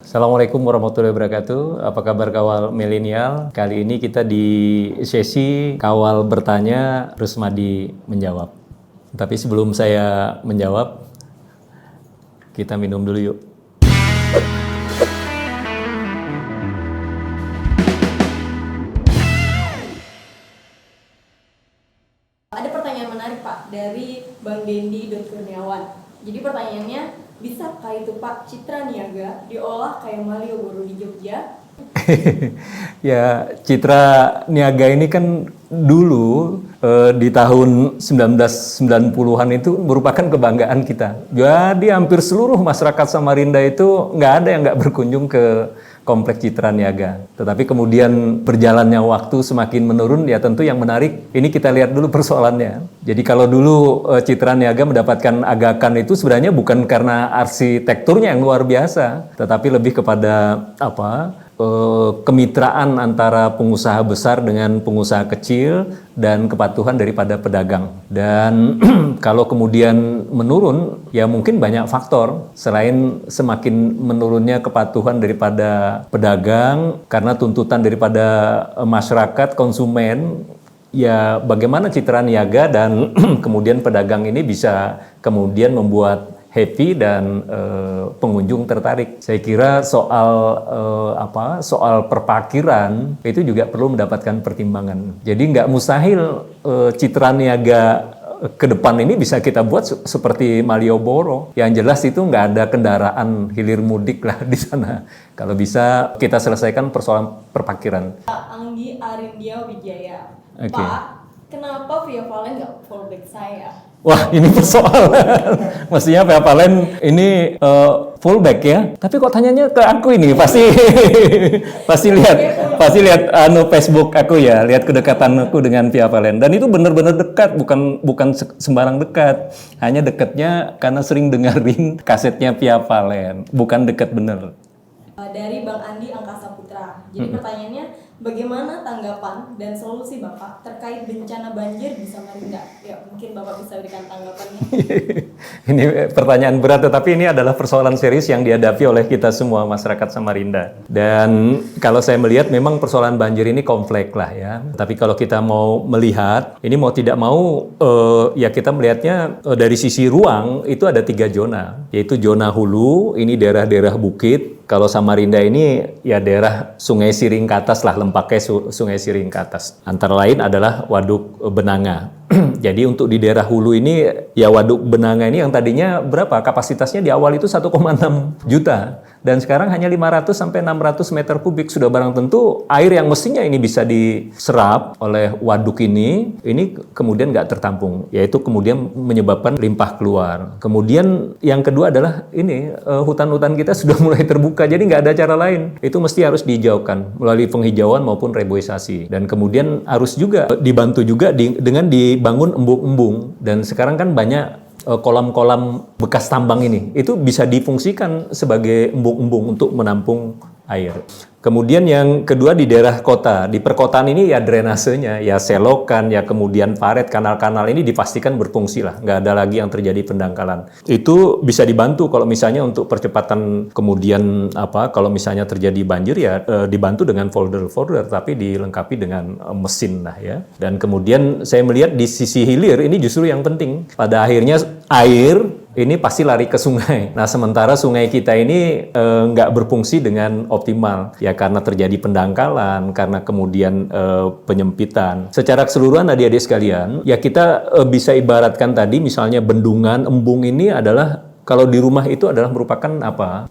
Assalamualaikum warahmatullahi wabarakatuh. Apa kabar kawal milenial? Kali ini kita di sesi kawal bertanya, Rusmadi menjawab. Tapi sebelum saya menjawab, kita minum dulu yuk. Ada pertanyaan menarik Pak dari Bang Dendi Kurniawan. Jadi pertanyaannya, bisakah itu Pak Citra Niaga diolah kayak Malioboro di Jogja? Ya, Citra Niaga ini kan dulu di tahun 1990-an itu merupakan kebanggaan kita. Jadi hampir seluruh masyarakat Samarinda itu nggak ada yang nggak berkunjung ke Kompleks Citra Niaga. Tetapi kemudian berjalannya waktu semakin menurun, ya tentu yang menarik, ini kita lihat dulu persoalannya. Jadi kalau dulu Citra Niaga mendapatkan agakan itu sebenarnya bukan karena arsitekturnya yang luar biasa, tetapi lebih kepada kemitraan antara pengusaha besar dengan pengusaha kecil dan kepatuhan daripada pedagang. Dan kalau kemudian menurun, ya mungkin banyak faktor selain semakin menurunnya kepatuhan daripada pedagang karena tuntutan daripada masyarakat konsumen. Ya bagaimana Citra Niaga dan kemudian pedagang ini bisa kemudian membuat happy dan pengunjung tertarik. Saya kira soal perparkiran itu juga perlu mendapatkan pertimbangan. Jadi nggak mustahil Citra Niaga ke depan ini bisa kita buat seperti Malioboro. Yang jelas itu nggak ada kendaraan hilir mudik lah di sana. Kalau bisa kita selesaikan persoalan perparkiran. Anggi Arindia Wijaya. Okay. Pak, kenapa Via Valen nggak fallback saya? Wah, ini persoalan. Mestinya Via Valen ini fullback ya. Tapi kok tanyanya ke aku ini? Pasti lihat Facebook aku ya, lihat kedekatan aku dengan Via Valen. Dan itu benar-benar dekat, bukan sembarang dekat. Hanya dekatnya karena sering dengerin kasetnya Via Valen, bukan dekat bener. Dari Bang Andi Angkasa Putra. Jadi pertanyaannya, bagaimana tanggapan dan solusi Bapak terkait bencana banjir di Samarinda? Ya, mungkin Bapak bisa berikan tanggapannya. Ini pertanyaan berat, tetapi ini adalah persoalan serius yang dihadapi oleh kita semua masyarakat Samarinda. Dan kalau saya melihat memang persoalan banjir ini kompleks lah ya. Tapi kalau kita mau melihat, ini mau tidak mau ya kita melihatnya dari sisi ruang itu ada 3 zona, yaitu zona hulu, ini daerah-daerah bukit. Kalau Samarinda ini ya daerah Sungai Siring ke atas lah, lempaknya Sungai Siring ke atas. Antara lain adalah Waduk Benanga. Jadi untuk di daerah hulu ini ya Waduk Benanga ini yang tadinya berapa? Kapasitasnya di awal itu 1,6 juta dan sekarang hanya 500 sampai 600 meter kubik. Sudah barang tentu air yang mestinya ini bisa diserap oleh waduk ini kemudian nggak tertampung, yaitu kemudian menyebabkan limpah keluar. Kemudian yang kedua adalah ini hutan-hutan kita sudah mulai terbuka, jadi nggak ada cara lain. Itu mesti harus dihijaukan melalui penghijauan maupun reboisasi. Dan kemudian harus juga dibantu juga dengan dibangun embung-embung. Dan sekarang kan banyak kolam-kolam bekas tambang ini, itu bisa difungsikan sebagai embung-embung untuk menampung air. Kemudian yang kedua di daerah kota, di perkotaan ini ya drainasenya, ya selokan, ya kemudian paret, kanal-kanal ini dipastikan berfungsi lah, nggak ada lagi yang terjadi pendangkalan. Itu bisa dibantu kalau misalnya untuk percepatan kemudian kalau misalnya terjadi banjir ya dibantu dengan folder-folder, tapi dilengkapi dengan mesin lah ya. Dan kemudian saya melihat di sisi hilir ini justru yang penting. Pada akhirnya air ini pasti lari ke sungai. Nah, sementara sungai kita ini nggak berfungsi dengan optimal. Ya karena terjadi pendangkalan, karena kemudian penyempitan. Secara keseluruhan adik-adik sekalian, ya kita bisa ibaratkan tadi misalnya bendungan, embung ini adalah kalau di rumah itu adalah merupakan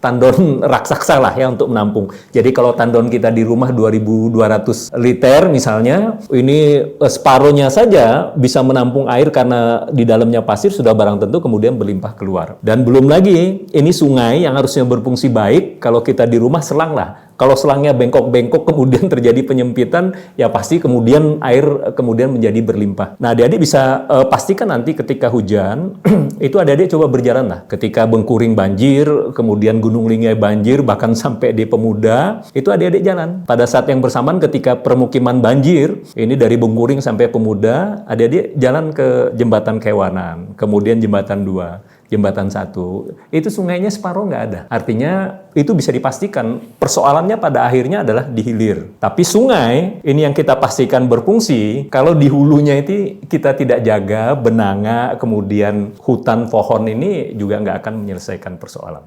tandon raksasa lah ya untuk menampung. Jadi kalau tandon kita di rumah 2.200 liter misalnya, ini separuhnya saja bisa menampung air karena di dalamnya pasir, sudah barang tentu kemudian berlimpah keluar. Dan belum lagi ini sungai yang harusnya berfungsi baik, kalau kita di rumah selang lah. Kalau selangnya bengkok-bengkok kemudian terjadi penyempitan, ya pasti kemudian air kemudian menjadi berlimpah. Nah, adik-adik bisa pastikan nanti ketika hujan, itu adik-adik coba berjalan lah. Ketika Bengkuring banjir, kemudian Gunung Linggai banjir, bahkan sampai di Pemuda, itu adik-adik jalan. Pada saat yang bersamaan ketika permukiman banjir, ini dari Bengkuring sampai Pemuda, adik-adik jalan ke Jembatan Kewanan, kemudian Jembatan 2. Jembatan satu, itu sungainya separuh nggak ada. Artinya itu bisa dipastikan persoalannya pada akhirnya adalah di hilir. Tapi sungai, ini yang kita pastikan berfungsi, kalau di hulunya itu kita tidak jaga, benanga, kemudian hutan pohon ini juga nggak akan menyelesaikan persoalan.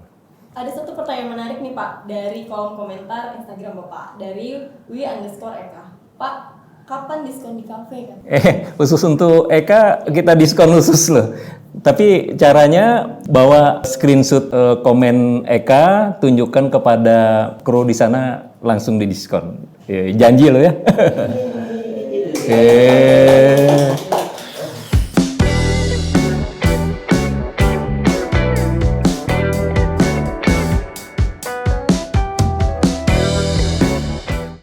Ada satu pertanyaan menarik nih Pak, dari kolom komentar Instagram Bapak, dari wi_eka. Pak, kapan diskon di kafe kan? Khusus untuk Eka kita diskon khusus loh. Tapi caranya bawa screenshot komen Eka, tunjukkan kepada kru di sana langsung didiskon. Janji loh ya.